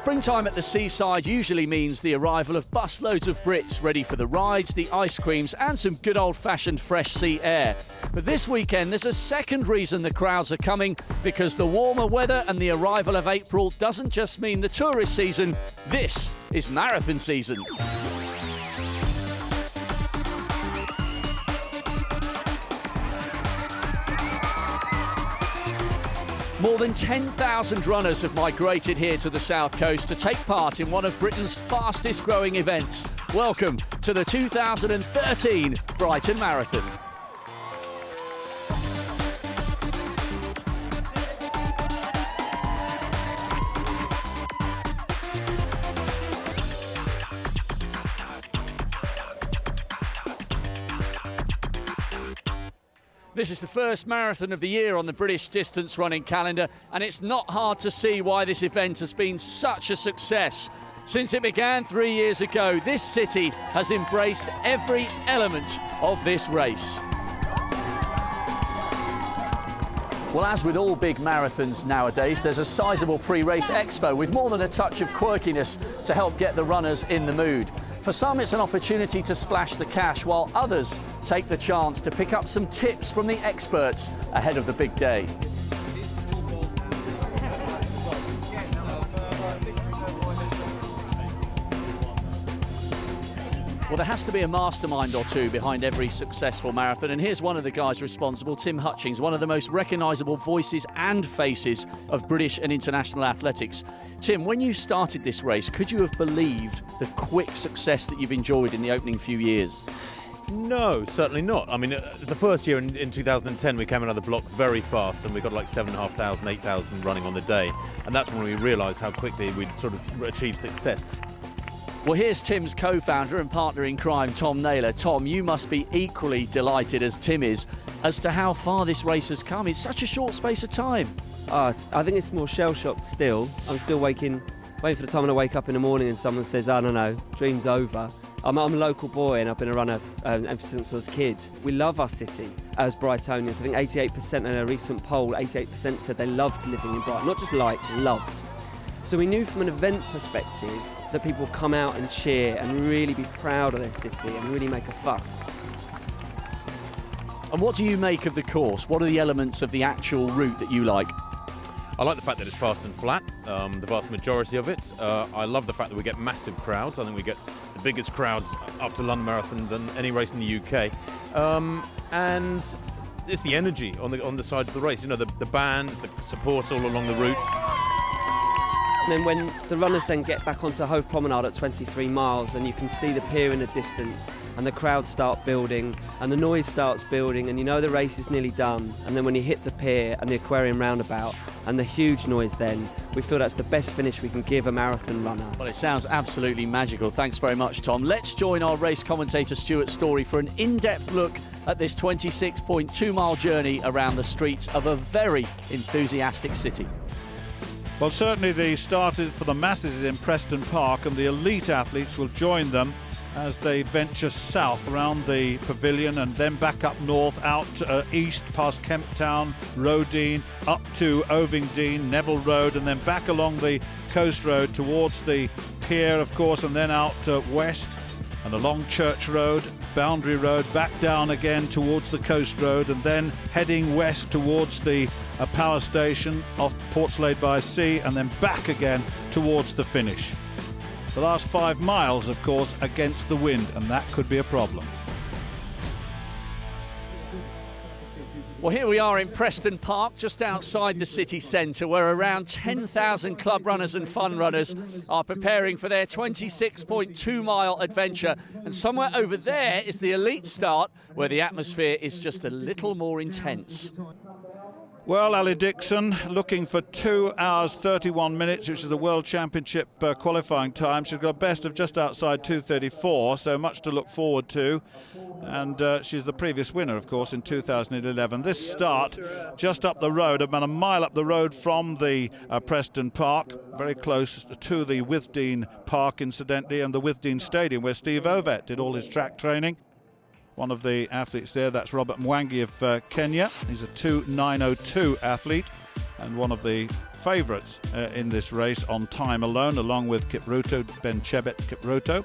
Springtime at the seaside usually means the arrival of busloads of Brits ready for the rides, the ice creams and some good old-fashioned fresh sea air. But this weekend there's a second reason the crowds are coming, because the warmer weather and the arrival of April doesn't just mean the tourist season, this is marathon season. More than 10,000 runners have migrated here to the south coast to take part in one of Britain's fastest growing events. Welcome to the 2013 Brighton Marathon. This is the first marathon of the year on the British distance running calendar, and it's not hard to see why this event has been such a success. Since it began 3 years ago, this city has embraced every element of this race. Well, as with all big marathons nowadays, there's a sizable pre-race expo with more than a touch of quirkiness to help get the runners in the mood. For some, it's an opportunity to splash the cash, while others take the chance to pick up some tips from the experts ahead of the big day. Well, there has to be a mastermind or two behind every successful marathon, and here's one of the guys responsible, Tim Hutchings, one of the most recognisable voices and faces of British and international athletics. Tim, when you started this race, could you have believed the quick success that you've enjoyed in the opening few years? No, certainly not. I mean, the first year in 2010, we came out of the blocks very fast, and we got like 7,500, 8,000 running on the day, and that's when we realised how quickly we'd sort of achieved success. Well, here's Tim's co-founder and partner in crime, Tom Naylor. Tom, you must be equally delighted as Tim is as to how far this race has come in such a short space of time. I think it's more shell-shocked still. I'm still waiting for the time when I wake up in the morning and someone says, "I don't know, dream's over." I'm a local boy and I've been a runner ever since I was a kid. We love our city as Brightonians. I think 88% in a recent poll, 88% said they loved living in Brighton. Not just liked, loved. So we knew from an event perspective that people come out and cheer and really be proud of their city and really make a fuss. And what do you make of the course? What are the elements of the actual route that you like? I like the fact that it's fast and flat, the vast majority of it. I love the fact that we get massive crowds. I think we get the biggest crowds after London Marathon than any race in the UK. And it's the energy on the side of the race. You know, the bands, the support all along the route. And then when the runners then get back onto Hove Promenade at 23 miles and you can see the pier in the distance and the crowd start building and the noise starts building and you know the race is nearly done, and then when you hit the pier and the aquarium roundabout and the huge noise, then we feel that's the best finish we can give a marathon runner. Well, it sounds absolutely magical. Thanks very much, Tom. Let's join our race commentator Stuart Story for an in-depth look at this 26.2-mile journey around the streets of a very enthusiastic city. Well, certainly the start for the masses is in Preston Park, and the elite athletes will join them as they venture south around the pavilion and then back up north, out east past Kemp Town, Roedean, up to Ovingdean, Neville Road, and then back along the coast road towards the pier, of course, and then out west and along Church Road, Boundary Road, back down again towards the coast road, and then heading west towards the power station off Portslade by Sea, and then back again towards the finish. The last 5 miles, of course, against the wind, and that could be a problem. Well, here we are in Preston Park, just outside the city centre, where around 10,000 club runners and fun runners are preparing for their 26.2-mile adventure. And somewhere over there is the elite start, where the atmosphere is just a little more intense. Well, Ali Dixon looking for 2 hours 31 minutes, which is the World Championship qualifying time. She's got a best of just outside 2:34, so much to look forward to. And she's the previous winner, of course, in 2011. This start just up the road, about a mile up the road from the Preston Park, very close to the Withdean Park, incidentally, and the Withdean Stadium, where Steve Ovett did all his track training. One of the athletes there, that's Robert Mwangi of Kenya. He's a 2:9:02 athlete and one of the favourites in this race on time alone, along with Kipruto, Ben Chebet Kipruto.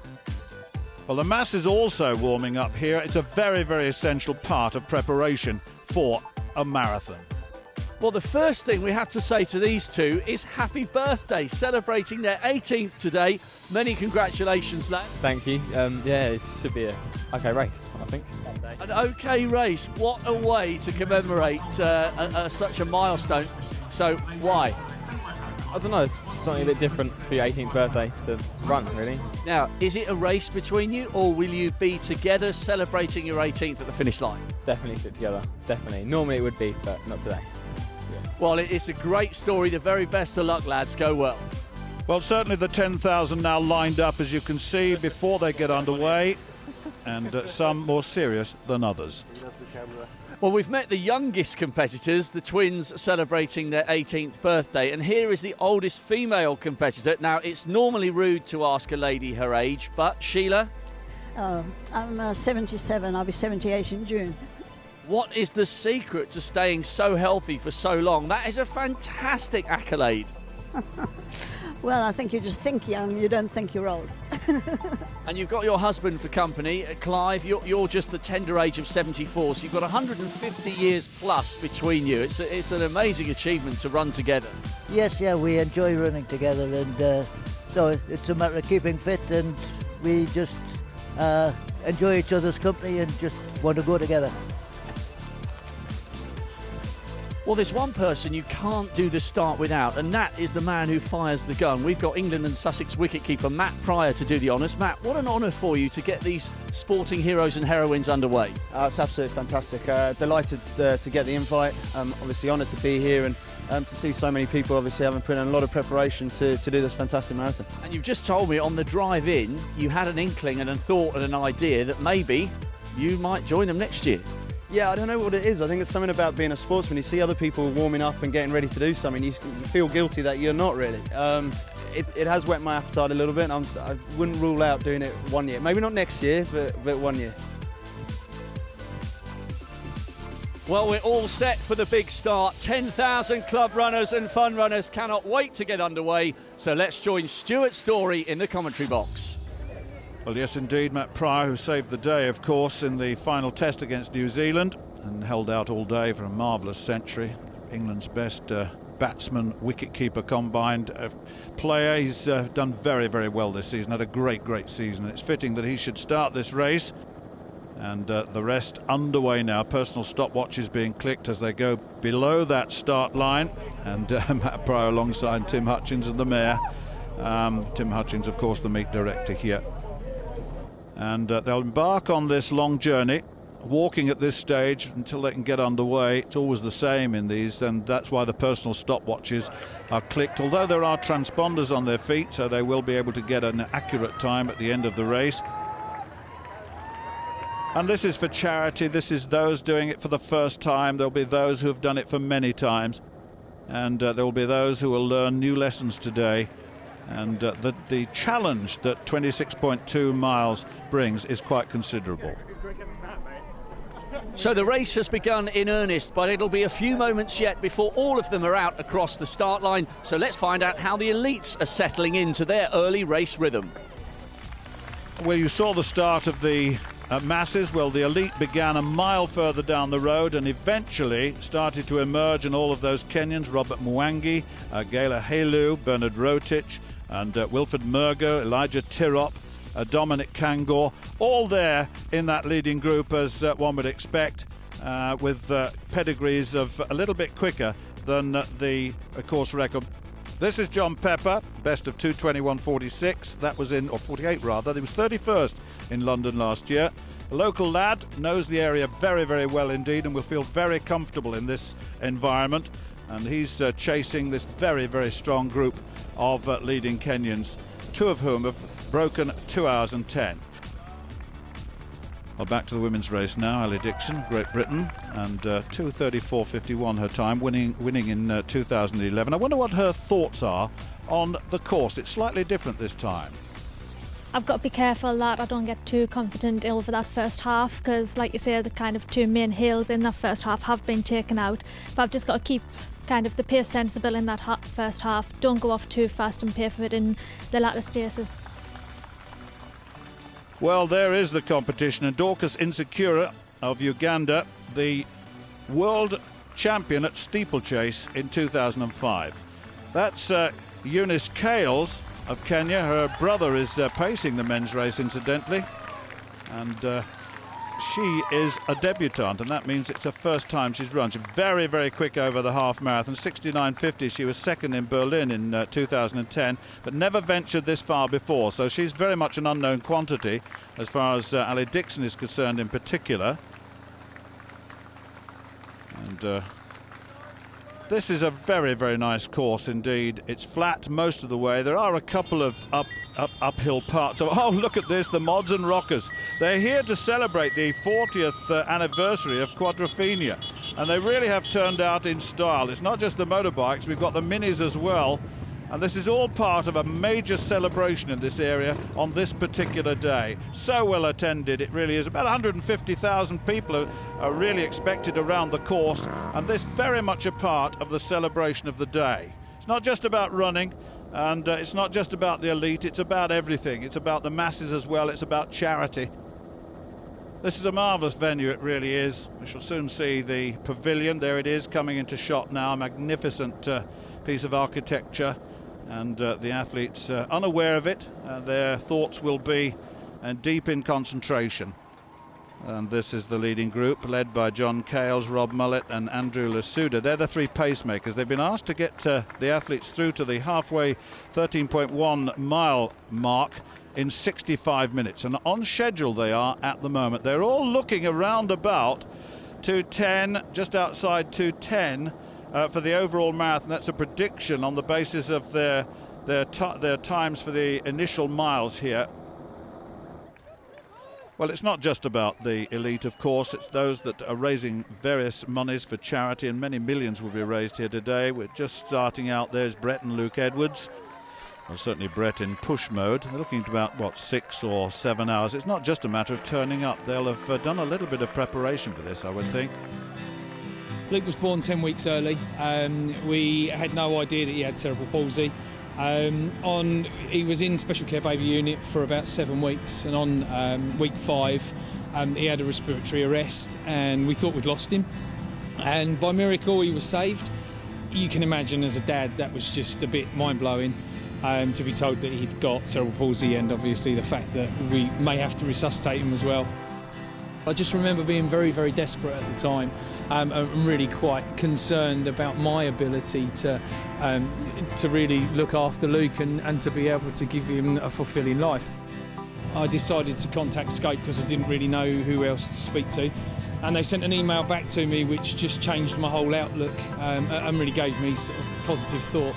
Well, the mass is also warming up here. It's a very, very essential part of preparation for a marathon. Well, the first thing we have to say to these two is happy birthday, celebrating their 18th today. Many congratulations, lads. Thank you. Yeah, it should be a okay race, I think. An okay race. What a way to commemorate such a milestone. So, why? I don't know, it's something a bit different for your 18th birthday to run, really. Now, is it a race between you, or will you be together celebrating your 18th at the finish line? Definitely sit together, definitely. Normally it would be, but not today. Yeah. Well, it's a great story. The very best of luck, lads. Go well. Well, certainly the 10,000 now lined up, as you can see, before they get underway, and some more serious than others. Well, we've met the youngest competitors, the twins celebrating their 18th birthday, and here is the oldest female competitor. Now, it's normally rude to ask a lady her age, but Sheila? I'm 77, I'll be 78 in June. What is the secret to staying so healthy for so long? That is a fantastic accolade. Well, I think you just think young, you don't think you're old. And you've got your husband for company, Clive. You're just the tender age of 74, so you've got 150 years plus between you. It's an amazing achievement to run together. Yes, yeah, we enjoy running together, and so it's a matter of keeping fit, and we just enjoy each other's company and just want to go together. Well, there's one person you can't do the start without, and that is the man who fires the gun. We've got England and Sussex wicketkeeper Matt Pryor to do the honours. Matt, what an honour for you to get these sporting heroes and heroines underway. It's absolutely fantastic. Delighted to get the invite. Obviously honoured to be here and to see so many people obviously having put in a lot of preparation to do this fantastic marathon. And you've just told me on the drive in, you had an inkling and a thought and an idea that maybe you might join them next year. Yeah, I don't know what it is. I think it's something about being a sportsman. You see other people warming up and getting ready to do something. You feel guilty that you're not really. It has whet my appetite a little bit. I wouldn't rule out doing it 1 year. Maybe not next year, but 1 year. Well, we're all set for the big start. 10,000 club runners and fun runners cannot wait to get underway. So let's join Stuart Story in the commentary box. Well, yes, indeed, Matt Pryor, who saved the day, of course, in the final test against New Zealand and held out all day for a marvellous century. England's best batsman, wicketkeeper combined player. He's done very, very well this season, had a great, great season. It's fitting that he should start this race. And the rest underway now. Personal stopwatches being clicked as they go below that start line. And Matt Pryor alongside Tim Hutchins and the mayor. Tim Hutchins, of course, the meet director here. And they'll embark on this long journey, walking at this stage until they can get underway. It's always the same in these, and that's why the personal stopwatches are clicked. Although there are transponders on their feet, so they will be able to get an accurate time at the end of the race. And this is for charity. This is those doing it for the first time. There'll be those who have done it for many times. And there will be those who will learn new lessons today. And the challenge that 26.2 miles brings is quite considerable. So the race has begun in earnest, but it'll be a few moments yet before all of them are out across the start line. So let's find out how the elites are settling into their early race rhythm. Well, you saw the start of the masses. Well, the elite began a mile further down the road and eventually started to emerge, and all of those Kenyans, Robert Mwangi, Gayla Helu, Bernard Rotich, and Wilfred Murgo, Elijah Tirop, Dominic Kangor, all there in that leading group, as one would expect, with pedigrees of a little bit quicker than the course record. This is John Pepper, best of 2:21.46. That was in, or 48 rather. He was 31st in London last year. A local lad, knows the area very, very well indeed, and will feel very comfortable in this environment. And he's chasing this very, very strong group of leading Kenyans, two of whom have broken 2 hours and 10. Well, back to the women's race now. Ellie Dixon, Great Britain, and 2:34.51 her time, winning in 2011. I wonder what her thoughts are on the course. It's slightly different this time. I've got to be careful that I don't get too confident over that first half, because like you say, the kind of two main hills in that first half have been taken out, but I've just got to keep kind of the pace sensible in that first half, don't go off too fast and pay for it in the latter stages. Well, there is the competition, and Dorcas Insecura of Uganda, the world champion at steeplechase in 2005. That's Eunice Kales of Kenya. Her brother is pacing the men's race, incidentally, and she is a debutante, and that means it's her first time she's run. She's very, very quick over the half marathon, 69.50. She was second in Berlin in 2010, but never ventured this far before, so she's very much an unknown quantity as far as Ali Dixon is concerned in particular. And this is a very, very nice course indeed. It's flat most of the way. There are a couple of uphill parts. Oh, look at this, the Mods and Rockers. They're here to celebrate the 40th anniversary of Quadrophenia, and they really have turned out in style. It's not just the motorbikes, we've got the minis as well, and this is all part of a major celebration in this area on this particular day. So well attended, it really is. About 150,000 people are really expected around the course, and this very much a part of the celebration of the day. It's not just about running, and it's not just about the elite, it's about everything. It's about the masses as well, it's about charity. This is a marvellous venue, it really is. We shall soon see the pavilion. There it is, coming into shot now. A magnificent piece of architecture, and the athletes unaware of it. Their thoughts will be deep in concentration. And this is the leading group, led by John Kales, Rob Mullett and Andrew Lasuda. They're the three pacemakers. They've been asked to get the athletes through to the halfway 13.1 mile mark in 65 minutes. And on schedule they are at the moment. They're all looking around about 2:10, just outside 2:10 for the overall marathon. That's a prediction on the basis of their times for the initial miles here. Well, it's not just about the elite, of course. It's those that are raising various monies for charity, and many millions will be raised here today. We're just starting out. There's Brett and Luke Edwards. Well, certainly Brett in push mode. They're looking at about, what, 6 or 7 hours. It's not just a matter of turning up. They'll have done a little bit of preparation for this, I would think. Luke was born 10 weeks early. We had no idea that he had cerebral palsy. He was in special care baby unit for about 7 weeks, and on week 5 he had a respiratory arrest, and we thought we'd lost him, and by miracle he was saved. You can imagine, as a dad, that was just a bit mind-blowing, to be told that he'd got cerebral palsy, and obviously the fact that we may have to resuscitate him as well. I just remember being very, very desperate at the time, and really quite concerned about my ability to really look after Luke and to be able to give him a fulfilling life. I decided to contact Scope because I didn't really know who else to speak to, and they sent an email back to me which just changed my whole outlook, and really gave me sort of positive thought.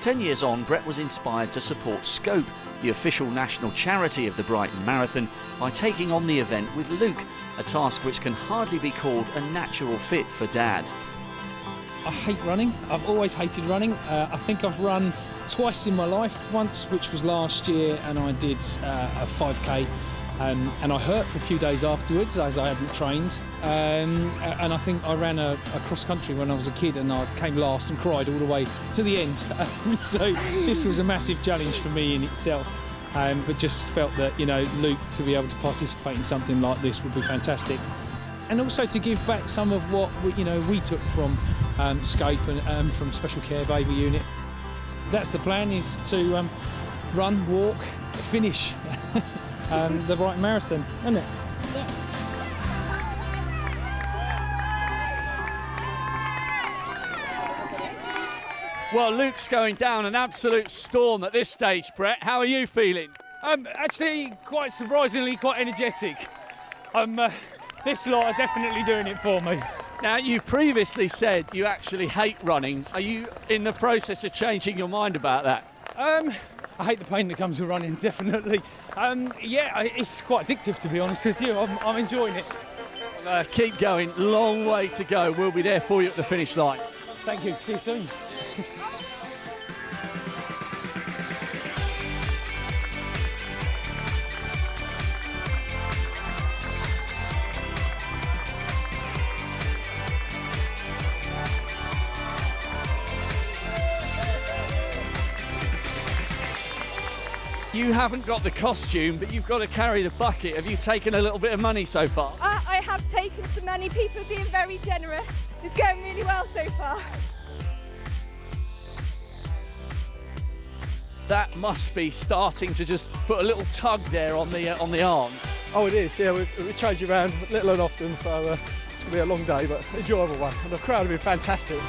10 years on, Brett was inspired to support Scope, the official national charity of the Brighton Marathon, by taking on the event with Luke, a task which can hardly be called a natural fit for Dad. I hate running. I've always hated running. I think I've run twice in my life. Once, which was last year, and I did a 5k, and I hurt for a few days afterwards as I hadn't trained. And I think I ran a cross country when I was a kid, and I came last and cried all the way to the end. So this was a massive challenge for me in itself. But just felt that, you know, Luke, to be able to participate in something like this would be fantastic. And also to give back some of what we took from Scope and from Special Care Baby Unit. That's the plan, is to run, walk, finish the Brighton Marathon, isn't it? Yeah. Well, Luke's going down an absolute storm at this stage, Brett. How are you feeling? Actually, quite surprisingly, quite energetic. This lot are definitely doing it for me. Now, you previously said you actually hate running. Are you in the process of changing your mind about that? I hate the pain that comes with running, definitely. Yeah, it's quite addictive, to be honest with you. I'm enjoying it. Keep going, long way to go. We'll be there for you at the finish line. Thank you, see you soon. You haven't got the costume, but you've got to carry the bucket. Have you taken a little bit of money so far? I have taken some money. People are being very generous. It's going really well so far. That must be starting to just put a little tug there on the arm. Oh, it is. Yeah, we change it around little and often, so it's going to be a long day, but enjoyable one. And the crowd have been fantastic.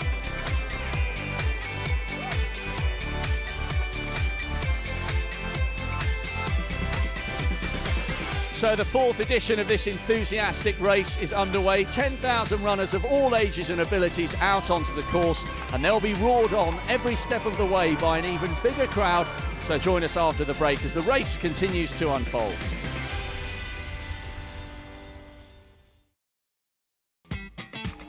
So the fourth edition of this enthusiastic race is underway. 10,000 runners of all ages and abilities out onto the course, and they'll be roared on every step of the way by an even bigger crowd. So join us after the break as the race continues to unfold.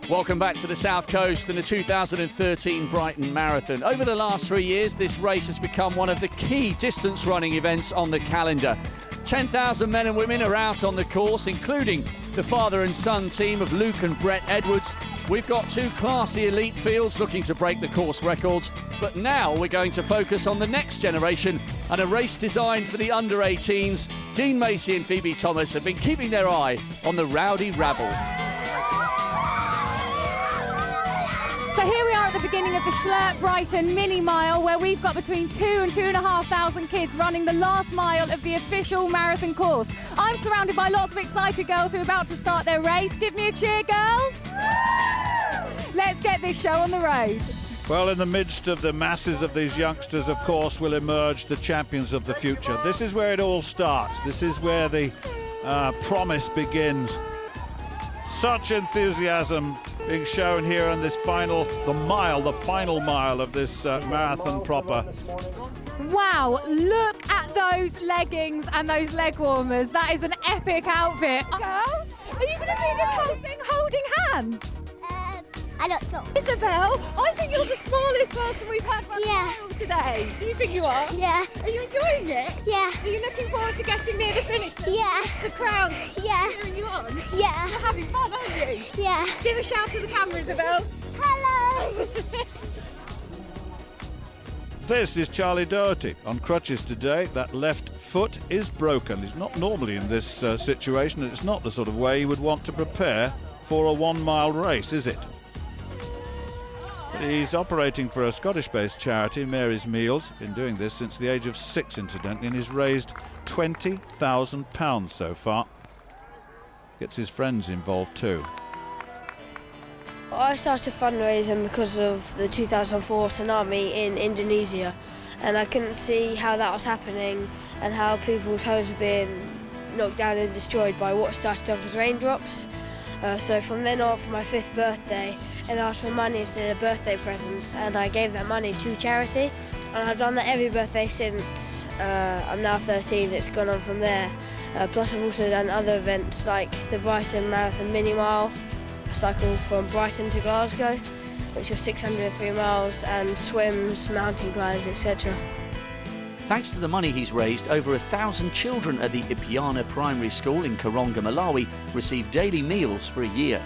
Welcome back to the South Coast and the 2013 Brighton Marathon. Over the last 3 years, this race has become one of the key distance running events on the calendar. 10,000 men and women are out on the course, including the father and son team of Luke and Brett Edwards. We've got two classy elite fields looking to break the course records, but now we're going to focus on the next generation and a race designed for the under-18s. Dean Macey and Phoebe Thomas have been keeping their eye on the rowdy rabble. So here we are at the beginning of the Schlert Brighton mini mile, where we've got between 2,000 and 2,500 kids running the last mile of the official marathon course. I'm surrounded by lots of excited girls who are about to start their race. Give me a cheer, girls. Let's get this show on the road. Well, in the midst of the masses of these youngsters, of course, will emerge the champions of the future. This is where it all starts. This is where the promise begins. Such enthusiasm being shown here in this final mile of this marathon proper. Wow, look at those leggings and those leg warmers. That is an epic outfit. Girls, are you going to do this whole thing holding hands? I'm not sure. Isabel, I think you're the smallest person we've had run the mile today. Do you think you are? Yeah. Are you enjoying it? Yeah. Are you looking forward to getting near the finish? Yeah. The crowd cheering you on? Yeah. You're having fun, aren't you? Yeah. Give a shout to the camera, Isabel. Hello. This is Charlie Doherty on crutches today. That left foot is broken. He's not normally in this situation, and it's not the sort of way you would want to prepare for a 1 mile race, is it? He's operating for a Scottish-based charity, Mary's Meals. Been doing this since the age of 6, incidentally, and he's raised £20,000 so far. Gets his friends involved too. I started fundraising because of the 2004 tsunami in Indonesia, and I couldn't see how that was happening and how people's homes were being knocked down and destroyed by what started off as raindrops. So from then on, for my 5th birthday, I asked for money instead of birthday presents, and I gave that money to charity. And I've done that every birthday since. I'm now 13, it's gone on from there. Plus I've also done other events like the Brighton Marathon mini mile, a cycle from Brighton to Glasgow, which was 603 miles, and swims, mountain climbs, etc. Thanks to the money he's raised, over 1,000 children at the Ipiana Primary School in Karonga, Malawi, receive daily meals for a year.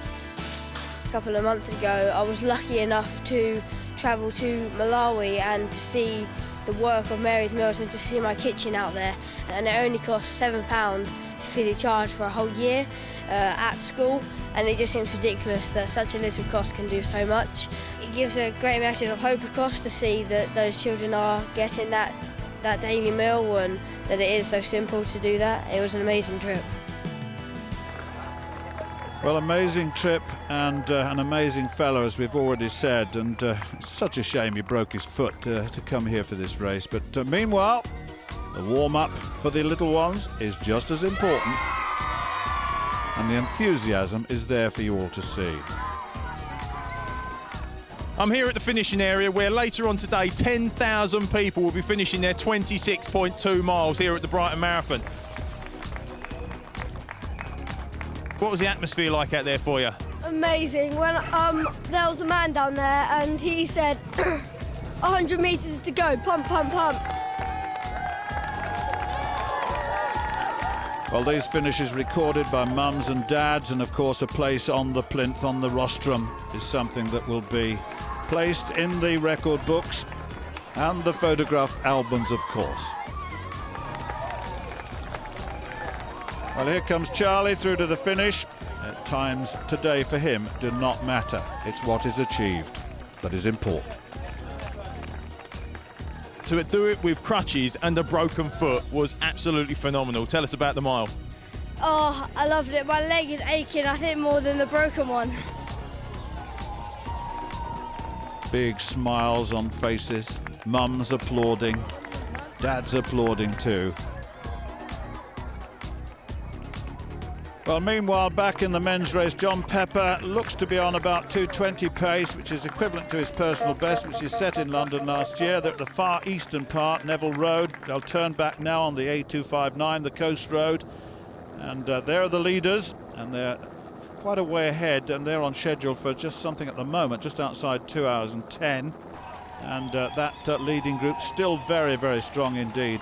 A couple of months ago, I was lucky enough to travel to Malawi and to see the work of Mary's Meals and to see my kitchen out there. And it only cost £7 to fully charge for a whole year at school, and it just seems ridiculous that such a little cost can do so much. It gives a great message of hope across to see that those children are getting that daily meal and that it is so simple to do that. It was an amazing trip. Well, amazing trip and an amazing fellow, as we've already said, and it's such a shame he broke his foot to come here for this race. But meanwhile, the warm-up for the little ones is just as important, and the enthusiasm is there for you all to see. I'm here at the finishing area where later on today 10,000 people will be finishing their 26.2 miles here at the Brighton Marathon. What was the atmosphere like out there for you? Amazing. When there was a man down there and he said 100 metres to go, pump, pump, pump. Well, these finishes recorded by mums and dads, and of course a place on the plinth, on the rostrum, is something that will be placed in the record books and the photograph albums, of course. Well, here comes Charlie through to the finish. Times today for him do not matter. It's what is achieved that is important. To do it with crutches and a broken foot was absolutely phenomenal. Tell us about the mile. Oh, I loved it. My leg is aching, I think, more than the broken one. Big smiles on faces, mums applauding, dads applauding too. Well, meanwhile, back in the men's race, John Pepper looks to be on about 2:20 pace, which is equivalent to his personal best, which is set in London last year. They're at the far eastern part, Neville Road. They'll turn back now on the A259, the coast road. And there are the leaders, and they're quite a way ahead, and they're on schedule for just something at the moment, just outside 2 hours and 10. And that leading group still very, very strong indeed.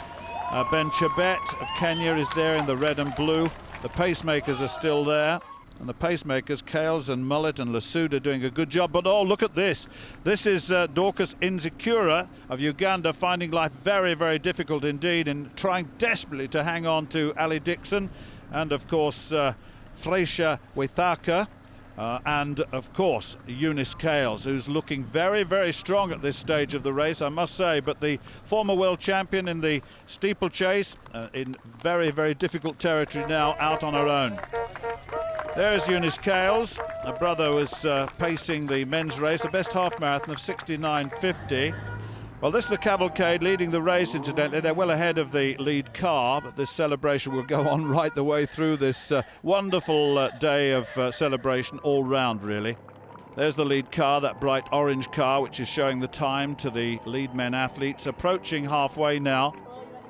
Ben Chebet of Kenya is there in the red and blue. The pacemakers are still there, and the pacemakers, Kales and Mullet and Lasuda, doing a good job. But oh, look at this. This is Dorcas Inzikura of Uganda, finding life very, very difficult indeed, and trying desperately to hang on to Ali Dixon, and of course Freisha Wethaka, and of course Eunice Kales, who's looking very, very strong at this stage of the race, I must say. But the former world champion in the steeplechase in very, very difficult territory now, out on her own. There's Eunice Kales. Her brother was pacing the men's race, a best half marathon of 69.50. Well, this is the cavalcade leading the race, incidentally. They're well ahead of the lead car, but this celebration will go on right the way through this wonderful day of celebration all round, really. There's the lead car, that bright orange car, which is showing the time to the lead men athletes, approaching halfway now.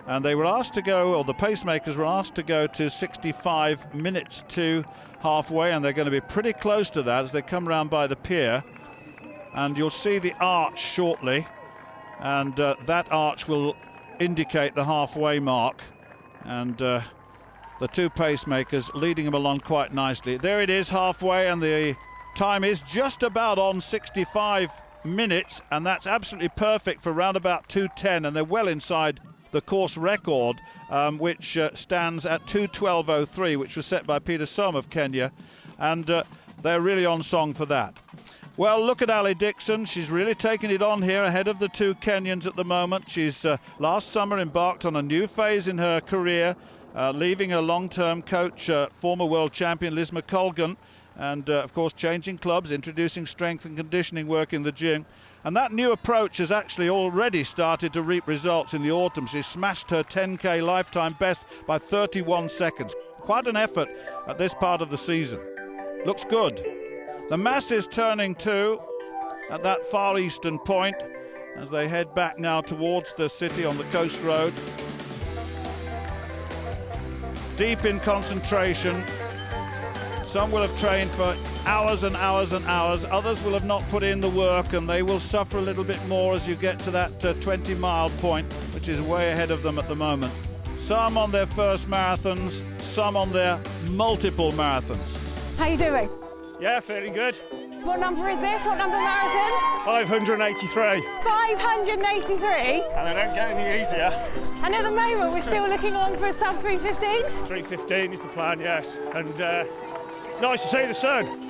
And they were asked to go, or the pacemakers were asked to go to 65 minutes to halfway, and they're going to be pretty close to that as they come round by the pier. And you'll see the arch shortly. And that arch will indicate the halfway mark, and the two pacemakers leading them along quite nicely. There it is, halfway, and the time is just about on 65 minutes, and that's absolutely perfect for round about 2:10, and they're well inside the course record, which stands at 2:12.03, which was set by Peter Som of Kenya, and they're really on song for that. Well, look at Ali Dixon. She's really taken it on here ahead of the two Kenyans at the moment. She's last summer embarked on a new phase in her career, leaving her long-term coach, former world champion Liz McColgan, and of course changing clubs, introducing strength and conditioning work in the gym. And that new approach has actually already started to reap results in the autumn. She smashed her 10K lifetime best by 31 seconds. Quite an effort at this part of the season. Looks good. The mass is turning too at that far eastern point as they head back now towards the city on the coast road. Deep in concentration. Some will have trained for hours and hours and hours. Others will have not put in the work, and they will suffer a little bit more as you get to that 20-mile point, which is way ahead of them at the moment. Some on their first marathons, some on their multiple marathons. How you doing? Yeah, feeling good. What number is this? What number marathon? 583. 583? And they don't get any easier. And at the moment, we're still looking on for a sub 315? 315 is the plan, yes. And nice to see the sun.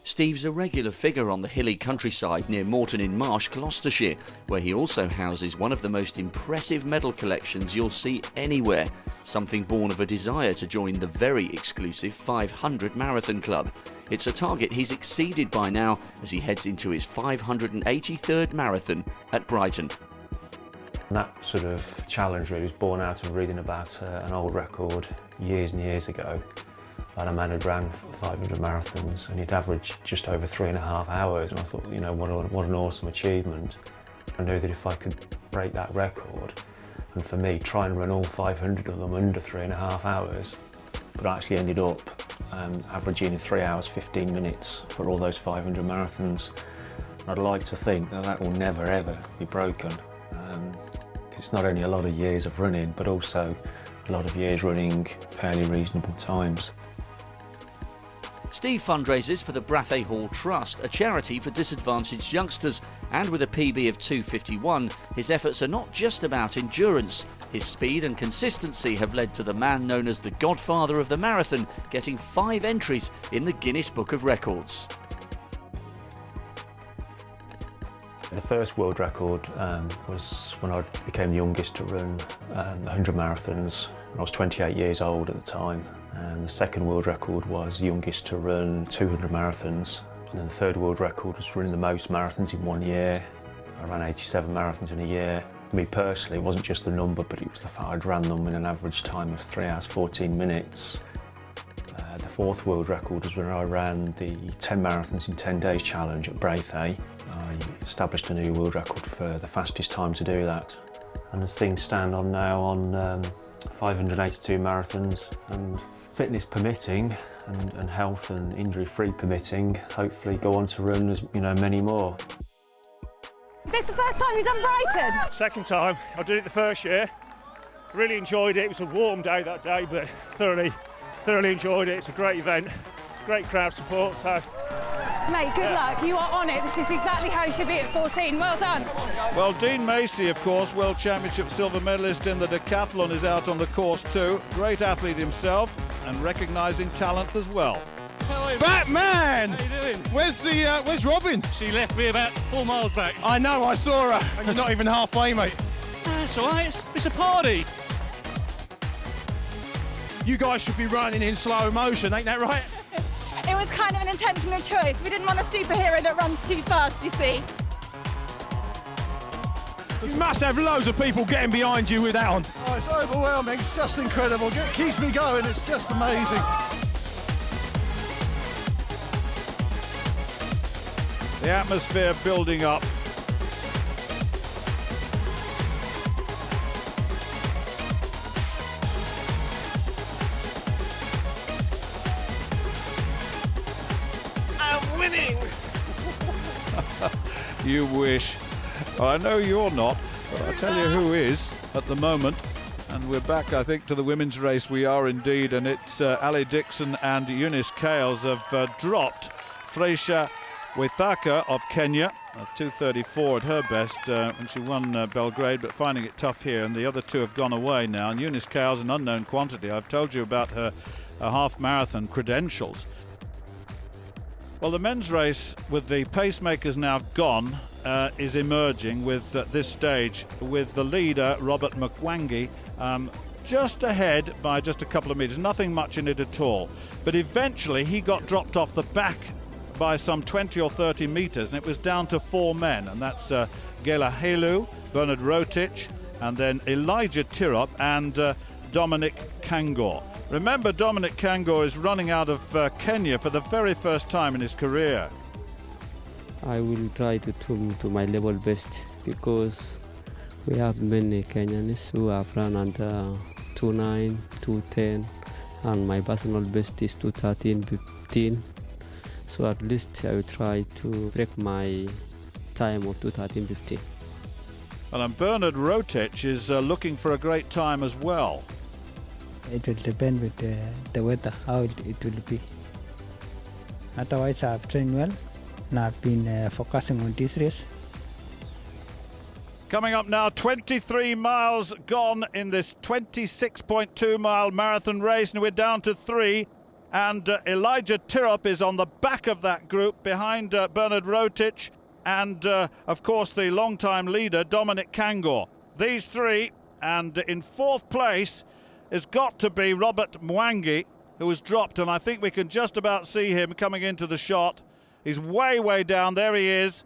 Steve's a regular figure on the hilly countryside near Morton in Marsh, Gloucestershire, where he also houses one of the most impressive medal collections you'll see anywhere, something born of a desire to join the very exclusive 500 Marathon Club. It's a target he's exceeded by now as he heads into his 583rd marathon at Brighton. That sort of challenge really was born out of reading about an old record years and years ago. And a man had ran 500 marathons and he'd averaged just over 3.5 hours, and I thought, you know, what an awesome achievement. I knew that if I could break that record, and for me, try and run all 500 of them under 3.5 hours, but I actually ended up averaging 3 hours 15 minutes for all those 500 marathons. And I'd like to think that that will never ever be broken. It's not only a lot of years of running, but also a lot of years running fairly reasonable times. Steve fundraises for the Brathay Hall Trust, a charity for disadvantaged youngsters, and with a PB of 2:51, his efforts are not just about endurance. His speed and consistency have led to the man known as the godfather of the marathon getting 5 entries in the Guinness Book of Records. The first world record was when I became the youngest to run 100 marathons. I was 28 years old at the time. And the second world record was youngest to run 200 marathons. And then the third world record was running the most marathons in 1 year. I ran 87 marathons in a year. For me personally, it wasn't just the number, but it was the fact I'd ran them in an average time of 3 hours 14 minutes. The fourth world record was when I ran the 10 marathons in 10 days challenge at Brathay. I established a new world record for the fastest time to do that. And as things stand on now, on 582 marathons, and fitness permitting and health and injury-free permitting, hopefully go on to run many more. Is this the first time you've done Brighton? Second time. I did it the first year. Really enjoyed it. It was a warm day that day, but thoroughly enjoyed it. It's a great event. Great crowd support. So. Mate, good luck. You are on it. This is exactly how you should be at 14. Well done. Well, Dean Macey, of course, World Championship silver medalist in the decathlon, is out on the course too. Great athlete himself and recognising talent as well. Batman! How you doing? Where's Robin? She left me about 4 miles back. I know, I saw her. And you're not even halfway, mate. That's all right. It's a party. You guys should be running in slow motion, ain't that right? It was kind of an intentional choice. We didn't want a superhero that runs too fast, you see. You must have loads of people getting behind you with that on. Oh, it's overwhelming. It's just incredible. It keeps me going. It's just amazing. The atmosphere building up. I'm winning! You wish. Well, I know you're not, but I'll tell you who is at the moment. And we're back, I think, to the women's race. We are indeed, and it's Ali Dixon and Eunice Kales have dropped Freisha Waithaka of Kenya, 2:34 at her best when she won Belgrade, but finding it tough here. And the other two have gone away now. And Eunice Kales, an unknown quantity. I've told you about her half marathon credentials. Well, the men's race with the pacemakers now gone is emerging with this stage, with the leader Robert Mwangi just ahead by just a couple of metres, nothing much in it at all. But eventually he got dropped off the back by some 20 or 30 metres, and it was down to 4 men, and that's Gela Helu, Bernard Rotich, and then Elijah Tirop and Dominic Kangor. Remember, Dominic Kangor is running out of Kenya for the very first time in his career. I will try to do my level best, because we have many Kenyans who have run under 2:09, 2:10, and my personal best is 2:13.15. So at least I will try to break my time of 2:13.15. Well, and Bernard Rotich is looking for a great time as well. It will depend with the weather, how it will be. Otherwise, I've trained well, and I've been focusing on this race. Coming up now, 23 miles gone in this 26.2 mile marathon race, and we're down to 3. And Elijah Tirop is on the back of that group behind Bernard Rotich and, of course, the long-time leader, Dominic Kangor. These three, and in 4th place has got to be Robert Mwangi, who was dropped, and I think we can just about see him coming into the shot. He's way, way down. There he is.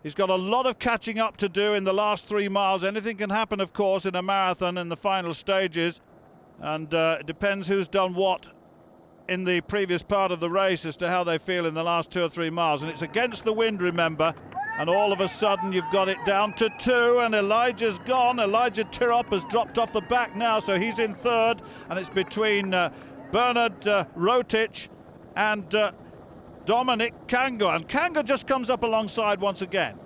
He's got a lot of catching up to do in the last 3 miles. Anything can happen, of course, in a marathon in the final stages. And it depends who's done what in the previous part of the race as to how they feel in the last 2 or 3 miles. And it's against the wind, remember. And all of a sudden you've got it down to 2, and Elijah's gone. Elijah Tirop has dropped off the back now, so he's in 3rd. And it's between Bernard Rotich and Dominic Kangor. And Kangor just comes up alongside once again.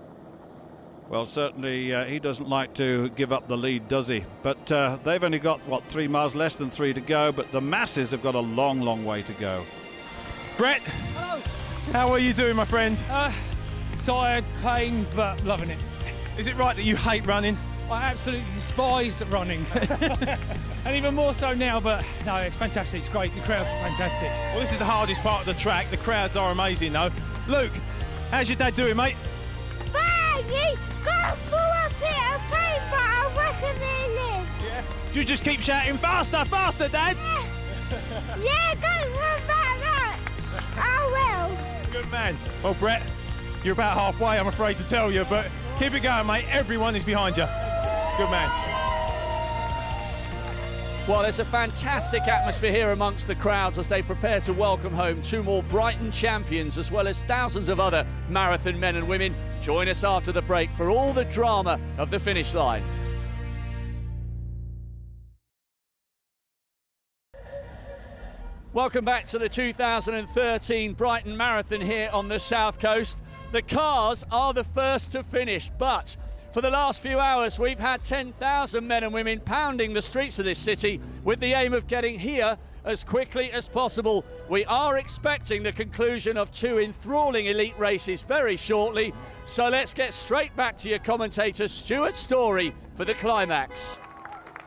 Well, certainly he doesn't like to give up the lead, does he? But they've only got, 3 miles, less than 3 to go, but the masses have got a long, long way to go. Brett, How are you doing, my friend? Tired, pain, but loving it. Is it right that you hate running? I absolutely despise running. And even more so now, but no, it's fantastic. It's great. The crowd's fantastic. Well, this is the hardest part of the track. The crowds are amazing, though. Luke, how's your dad doing, mate? Fine, got a full up here of paper. I reckon they live. Yeah. Do you just keep shouting, faster, faster, Dad? Yeah, don't run back that. I will. Good man. Well, Brett, you're about halfway, I'm afraid to tell you, but keep it going, mate. Everyone is behind you. Good man. Well, there's a fantastic atmosphere here amongst the crowds as they prepare to welcome home two more Brighton champions, as well as thousands of other marathon men and women. Join us after the break for all the drama of the finish line. Welcome back to the 2013 Brighton Marathon here on the South Coast. The cars are the first to finish, but for the last few hours we've had 10,000 men and women pounding the streets of this city with the aim of getting here as quickly as possible. We are expecting the conclusion of two enthralling elite races very shortly, so let's get straight back to your commentator Stuart Story for the climax.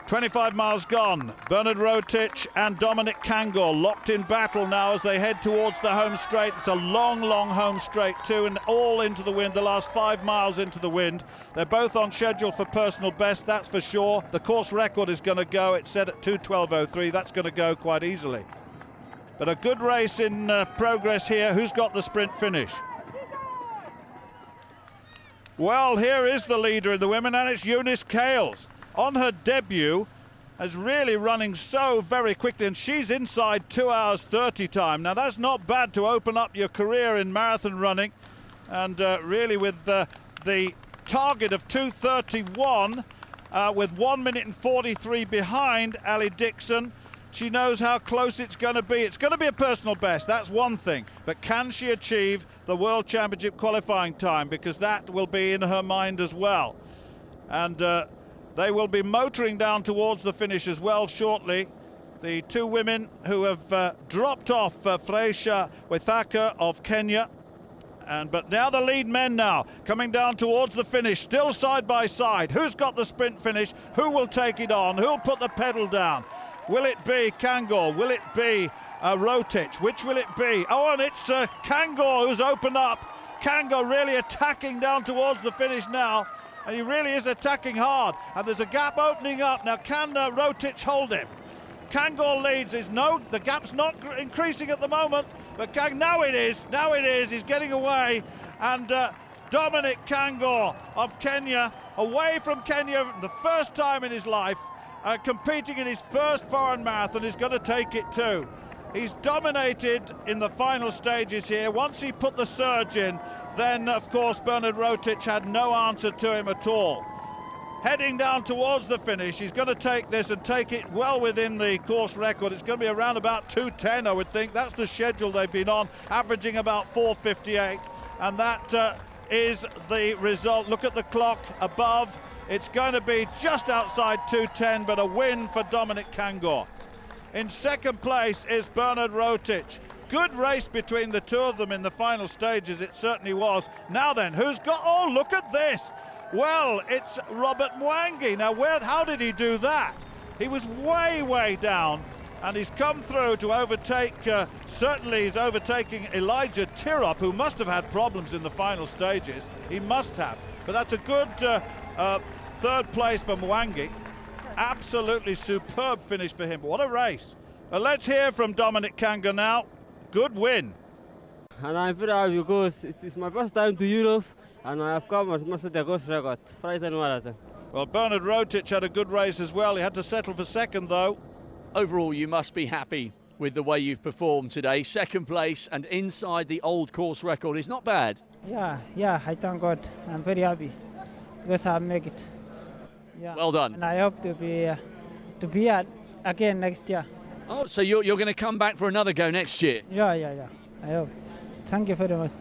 25 miles gone. Bernard Rotich and Dominic Kangor locked in battle now as they head towards the home straight. It's a long, long home straight too, and all into the wind, the last 5 miles into the wind. They're both on schedule for personal best, that's for sure. The course record is going to go, it's set at 2:12:03, that's going to go quite easily. But a good race in progress here. Who's got the sprint finish? Well, here is the leader in the women, and it's Eunice Kales. On her debut, is really running so very quickly, and she's inside 2 hours 30 time. Now that's not bad to open up your career in marathon running, and really with the target of 2:31 with 1 minute and 43 behind Ali Dixon, she knows how close it's going to be. It's going to be a personal best, that's one thing, but can she achieve the World Championship qualifying time, because that will be in her mind as well. And they will be motoring down towards the finish as well shortly. The two women who have dropped off, Freisha Wethaka of Kenya, but now the lead men now coming down towards the finish, still side by side. Who's got the sprint finish? Who will take it on? Who'll put the pedal down? Will it be Kangor? Will it be Rotich? Which will it be? Oh, and it's Kangor who's opened up. Kangor really attacking down towards the finish now. And he really is attacking hard, and there's a gap opening up. Now can Rotich hold him? Kangor leads, the gap's not increasing at the moment, but now it is, he's getting away, and Dominic Kangor of Kenya, away from Kenya the first time in his life, competing in his first foreign marathon, is going to take it too. He's dominated in the final stages here. Once he put the surge in, then of course Bernard Rotich had no answer to him at all. Heading down towards the finish, he's going to take this and take it well within the course record. It's going to be around about 2:10, I would think. That's the schedule they've been on, averaging about 4:58, and that is the result. Look at the clock above. It's going to be just outside 2:10, but a win for Dominic Kangor. In second place is Bernard Rotich. Good race between the two of them in the final stages, it certainly was. Now then, who's got, oh, look at this. Well, it's Robert Mwangi. Now, how did he do that? He was way, way down, and he's come through to overtake, certainly he's overtaking Elijah Tirop, who must have had problems in the final stages. He must have, but that's a good third place for Mwangi. Absolutely superb finish for him. What a race. Let's hear from Dominic Kangor now. Good win. And I'm very happy because it's my first time to Europe, and I have come at the course record, Brighton Marathon. Well, Bernard Rotich had a good race as well. He had to settle for second, though. Overall, you must be happy with the way you've performed today. Second place and inside the old course record is not bad. Yeah, I thank God. I'm very happy because I make it. Yeah. Well done. And I hope to be again next year. Oh, so you're going to come back for another go next year? Yeah. I hope. Thank you very much.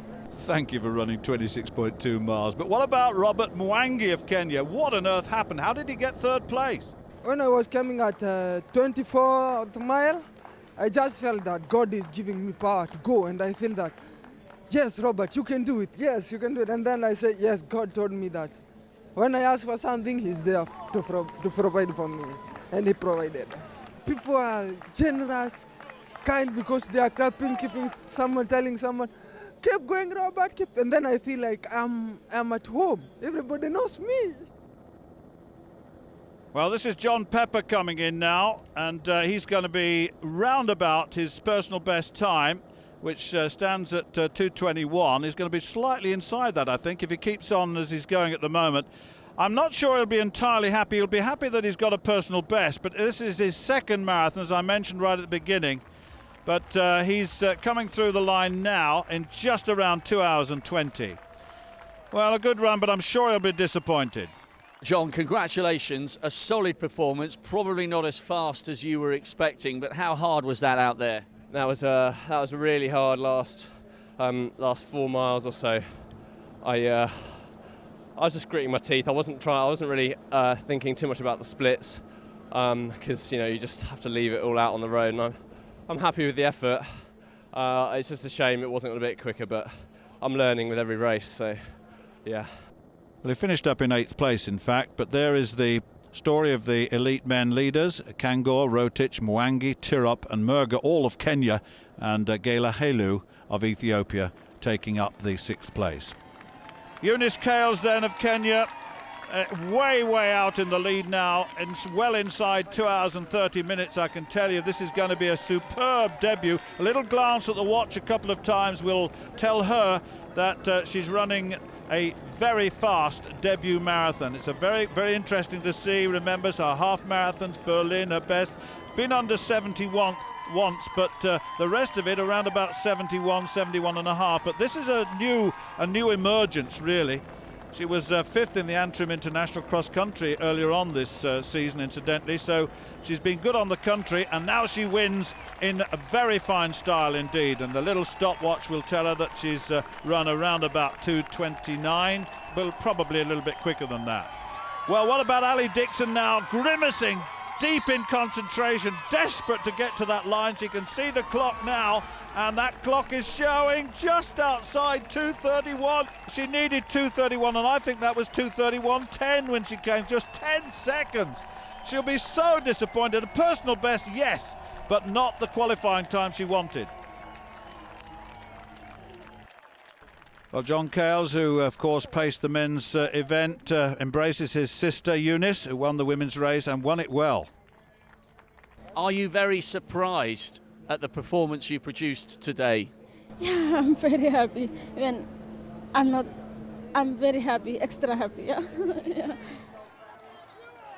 Thank you for running 26.2 miles. But what about Robert Mwangi of Kenya? What on earth happened? How did he get third place? When I was coming at 24th mile, I just felt that God is giving me power to go, and I feel that yes, Robert, you can do it. Yes, you can do it. And then I said, yes, God told me that. When I ask for something, He's there to provide for me. And He provided. People are generous, kind, because they are clapping, keeping someone, telling someone, keep going, Robert, keep. And then I feel like I'm at home. Everybody knows me. Well, this is John Pepper coming in now, and he's going to be round about his personal best time, which stands at 2:21. He's going to be slightly inside that, I think, if he keeps on as he's going at the moment. I'm not sure he'll be entirely happy. He'll be happy that he's got a personal best, but this is his second marathon, as I mentioned right at the beginning. But he's coming through the line now in just around 2 hours and 20. Well, a good run, but I'm sure he'll be disappointed. John, congratulations. A solid performance, probably not as fast as you were expecting, but how hard was that out there? That was really hard last 4 miles or so. I was just gritting my teeth. I wasn't really thinking too much about the splits, because you just have to leave it all out on the road. And I'm happy with the effort. It's just a shame it wasn't a bit quicker, but I'm learning with every race. So, yeah. Well, he finished up in 8th place, in fact, but there is the story of the elite men leaders: Kangor, Rotich, Mwangi, Tirop and Murga, all of Kenya, and Gela Helu of Ethiopia taking up the 6th place. Eunice Kales then of Kenya, way out in the lead now, and well inside 2 hours and 30 minutes. I can tell you this is going to be a superb debut. A little glance at the watch a couple of times will tell her that she's running a very fast debut marathon. It's a very interesting to see. Remembers her half marathons, Berlin, her best. Been under 71 once, but the rest of it around about 71 and a half. But this is a new emergence, really. She was 5th in the Antrim International Cross Country earlier on this season, incidentally, so she's been good on the country, and now she wins in a very fine style indeed. And the little stopwatch will tell her that she's run around about 2:29, but probably a little bit quicker than that. Well, what about Ali Dixon now, grimacing, deep in concentration, desperate to get to that line. She can see the clock now, and that clock is showing just outside 2:31. She needed 2:31, and I think that was 2:31.10 when she came, just 10 seconds. She'll be so disappointed. A personal best, yes, but not the qualifying time she wanted. Well, John Kales, who of course paced the men's event, embraces his sister Eunice, who won the women's race and won it well. Are you very surprised at the performance you produced today? Yeah, I'm very happy. Even I'm very happy, extra happy. Yeah. Yeah.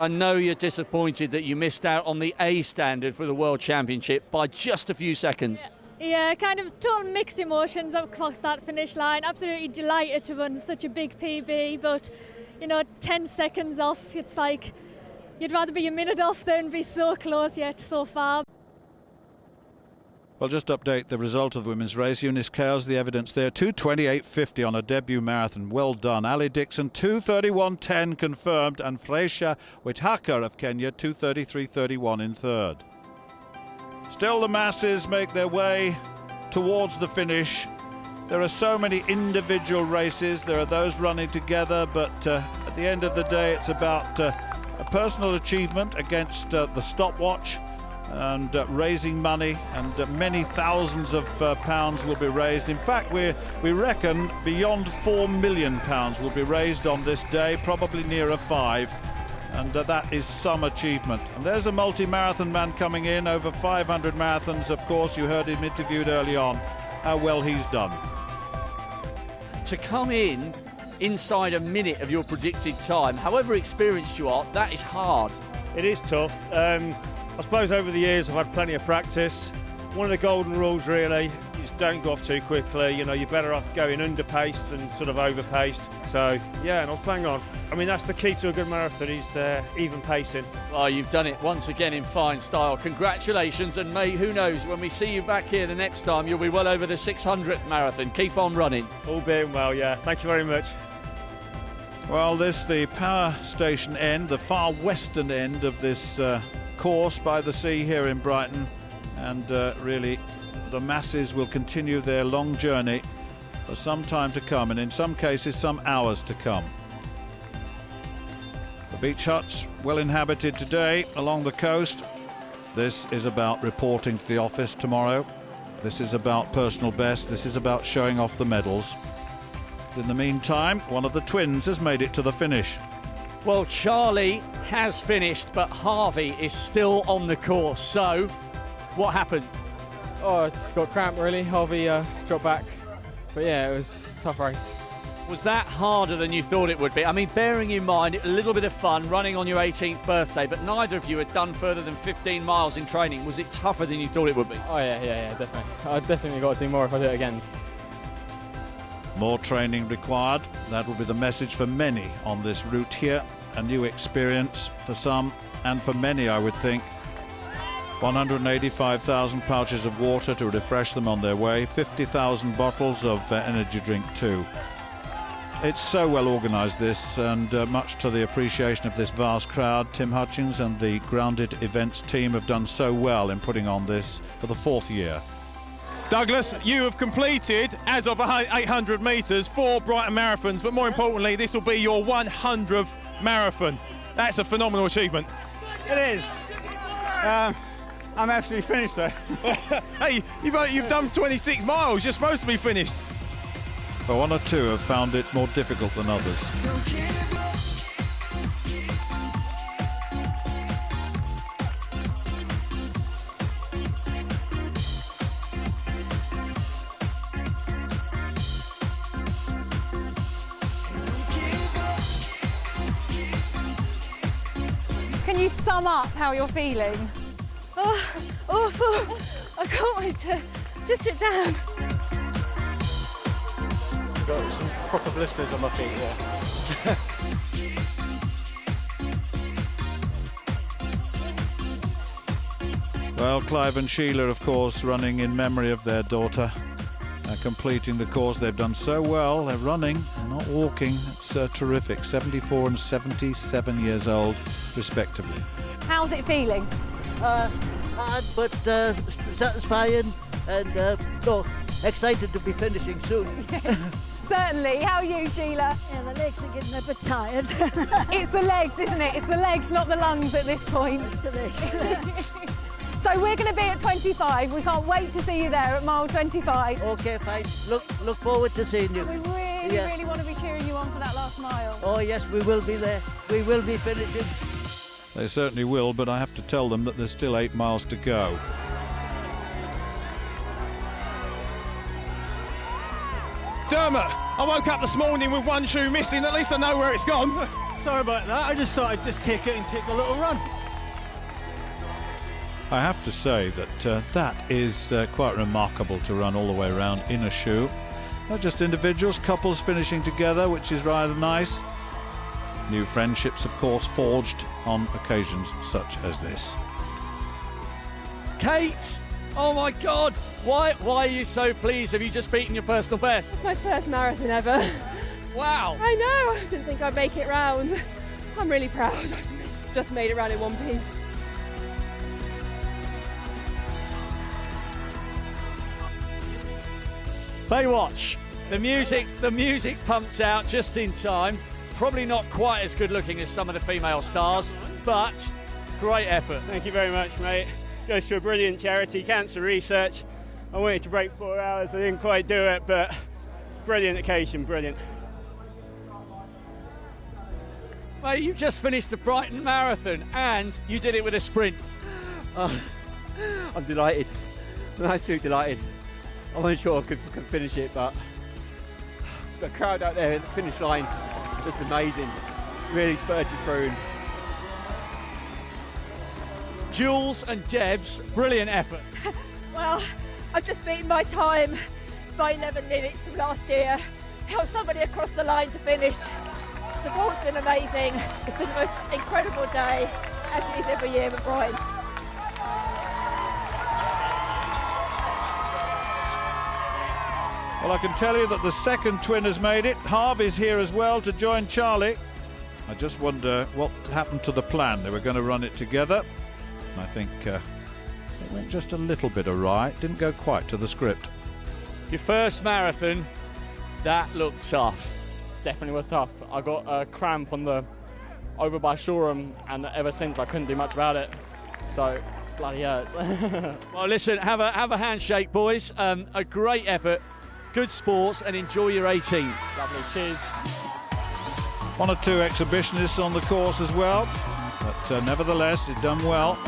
I know you're disappointed that you missed out on the A standard for the World Championship by just a few seconds. Yeah, kind of total mixed emotions across that finish line. Absolutely delighted to run such a big PB, but 10 seconds off, it's like you'd rather be a minute off than be so close yet so far. Well, just update the result of the women's race. Eunice Kales, the evidence there, 2:28.50 on a debut marathon. Well done. Ali Dixon, 2:31.10 confirmed, and Freisha Withaka of Kenya, 2:33.31 in 3rd. Still the masses make their way towards the finish. There are so many individual races. There are those running together, but at the end of the day, it's about a personal achievement against the stopwatch, and raising money, and many thousands of pounds will be raised. In fact, we reckon beyond £4 million will be raised on this day, probably nearer 5, and that is some achievement. And there's a multi-marathon man coming in, over 500 marathons, of course. You heard him interviewed early on, how well he's done. To come in inside a minute of your predicted time, however experienced you are, that is hard. It is tough. I suppose over the years I've had plenty of practice. One of the golden rules really, you just don't go off too quickly. You're better off going underpaced than sort of overpaced. So yeah, and I was bang on. I mean, that's the key to a good marathon, is even pacing. Well, you've done it once again in fine style. Congratulations, and who knows, when we see you back here the next time, you'll be well over the 600th marathon. Keep on running. All being well, yeah. Thank you very much. Well, the power station end, the far western end of this course by the sea here in Brighton, and really the masses will continue their long journey for some time to come, and in some cases some hours to come. The beach huts well inhabited today along the coast. This is about reporting to the office tomorrow. This is about personal best. This is about showing off the medals. In the meantime, one of the twins has made it to the finish. Well, Charlie has finished, but Harvey is still on the course. So, what happened? Oh, I just got cramp really. Harvey dropped back. But yeah, it was a tough race. Was that harder than you thought it would be? I mean, bearing in mind a little bit of fun running on your 18th birthday, but neither of you had done further than 15 miles in training. Was it tougher than you thought it would be? Oh yeah, definitely. I definitely got to do more if I do it again. More training required. That will be the message for many on this route here. A new experience for some, and for many, I would think. 185,000 pouches of water to refresh them on their way. 50,000 bottles of energy drink too. It's so well organised, this, and much to the appreciation of this vast crowd. Tim Hutchings and the Grounded Events team have done so well in putting on this for the 4th year. Douglas, you have completed, as of 800 metres, 4 Brighton Marathons, but more importantly, this will be your 100th marathon. That's a phenomenal achievement. It is. I'm absolutely finished though. Hey, you've done 26 miles, you're supposed to be finished. But one or two have found it more difficult than others. Can you sum up how you're feeling? Oh, awful. I can't wait to just sit down. Got some proper blisters on my feet, yeah. Well, Clive and Sheila, of course, running in memory of their daughter, completing the course. They've done so well. They're running, they're not walking. It's terrific. 74 and 77 years old, respectively. How's it feeling? Hard, but satisfying, and excited to be finishing soon. Certainly. How are you, Sheila? Yeah, the legs are getting a bit tired. It's the legs, isn't it? It's the legs, not the lungs at this point. It's the legs. So we're going to be at 25. We can't wait to see you there at mile 25. Okay, fine. Look forward to seeing you. We really want to be cheering you on for that last mile. Oh yes, we will be there. We will be finishing. They certainly will, but I have to tell them that there's still 8 miles to go. Dermot, I woke up this morning with one shoe missing. At least I know where it's gone. Sorry about that. I just thought I'd just take it and take a little run. I have to say that that is quite remarkable to run all the way around in a shoe. Not just individuals, couples finishing together, which is rather nice. New friendships, of course, forged on occasions such as this. Kate! Oh my God! Why are you so pleased? Have you just beaten your personal best? It's my first marathon ever. Wow! I know! I didn't think I'd make it round. I'm really proud. I've just made it round in one piece. Baywatch. The music pumps out just in time. Probably not quite as good looking as some of the female stars, but great effort. Thank you very much, mate. Goes to a brilliant charity, cancer research. I wanted to break 4 hours, I didn't quite do it, but brilliant occasion, brilliant. Well, you just finished the Brighton Marathon and you did it with a sprint. Oh, I'm delighted. I'm absolutely delighted. I wasn't sure I could finish it, but the crowd out there at the finish line, just amazing. Really spurred you through. Jules and Debs, brilliant effort. Well, I've just beaten my time by 11 minutes from last year. Helped somebody across the line to finish. Support's been amazing. It's been the most incredible day, as it is every year with Brighton. Well, I can tell you that the second twin has made it. Harvey's here as well to join Charlie. I just wonder what happened to the plan. They were going to run it together. I think it went just a little bit awry. Didn't go quite to the script. Your first marathon, That looked tough. Definitely was tough. I got a cramp on the over by Shoreham, and ever since I couldn't do much about it. So bloody hurts. Well, listen, have a handshake, boys. A great effort, good sports, and enjoy your 18. Lovely, cheers. 1 or 2 exhibitionists on the course as well, but nevertheless, he's done well.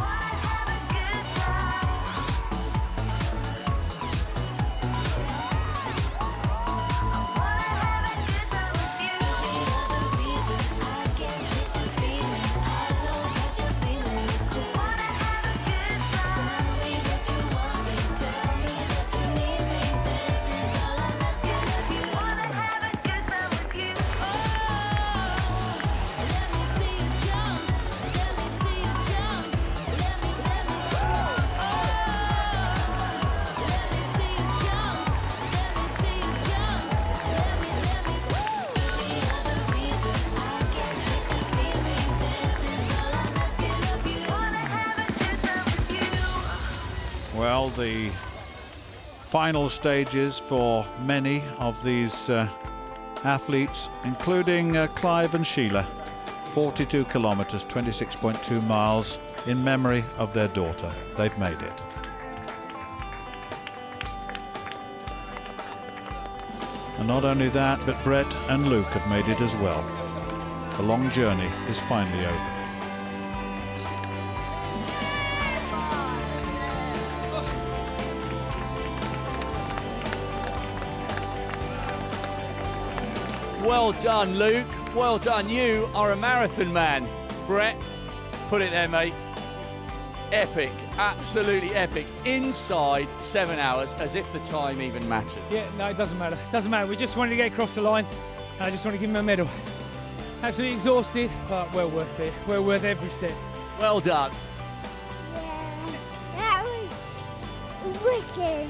Well, the final stages for many of these athletes, including Clive and Sheila, 42 kilometres, 26.2 miles, in memory of their daughter. They've made it. And not only that, but Brett and Luke have made it as well. The long journey is finally over. Well done, Luke. Well done. You are a marathon man. Brett, put it there, mate. Epic. Absolutely epic. Inside 7 hours, as if the time even mattered. Yeah, no, it doesn't matter. It doesn't matter. We just wanted to get across the line, and I just want to give him a medal. Absolutely exhausted, but well worth it. Well worth every step. Well done. That was wicked.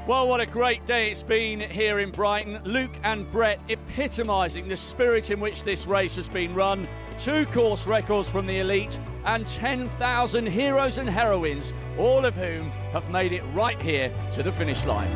Well, what a great day it's been here in Brighton. Luke and Brett epitomising the spirit in which this race has been run. 2 course records from the elite and 10,000 heroes and heroines, all of whom have made it right here to the finish line.